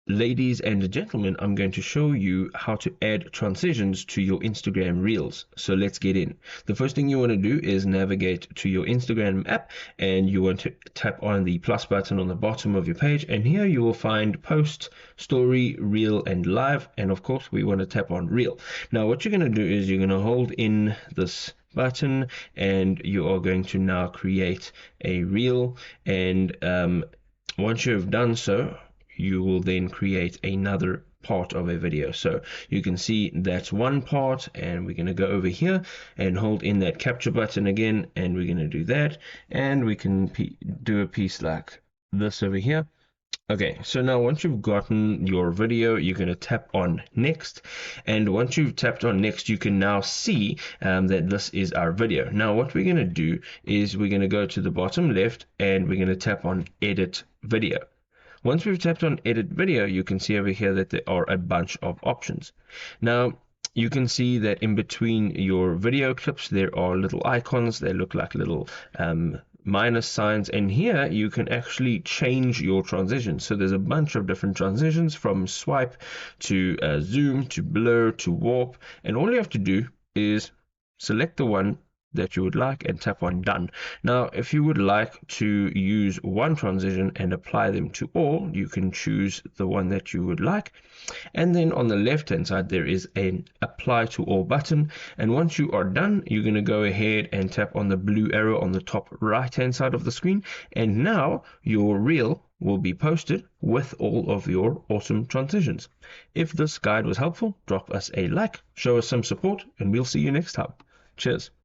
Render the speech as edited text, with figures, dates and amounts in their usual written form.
Ladies and gentlemen, I'm going to show you how to add transitions to your Instagram Reels. So let's get in. The first thing you want to do is navigate to your Instagram app, and you want to tap on the plus button on the bottom of your page, and here you will find post, story, reel, and live, and of course we want to tap on reel. Now what you're going to do is you're going to hold in this button, and you are going to now create a reel, and once you've done so, you will then create another part of a video. So you can see that's one part, and we're going to go over here and hold in that capture button again, and we're going to do that, and we can do a piece like this over here. Okay, so now once you've gotten your video, you're going to tap on next, and once you've tapped on next, you can now see that this is our video. Now what we're going to do is we're going to go to the bottom left, and we're going to tap on edit video. Once we've tapped on edit video, you can see over here that there are a bunch of options. Now, you can see that in between your video clips, there are little icons. They look like little minus signs, and here you can actually change your transitions. So there's a bunch of different transitions, from swipe to zoom to blur to warp, and all you have to do is select the one that you would like and tap on done. Now if you would like to use one transition and apply them to all, you can choose the one that you would like, and then on the left hand side there is an apply to all button, and once you are done, you're going to go ahead and tap on the blue arrow on the top right hand side of the screen, and now your reel will be posted with all of your awesome transitions. If this guide was helpful, drop us a like, show us some support, and we'll see you next time. Cheers.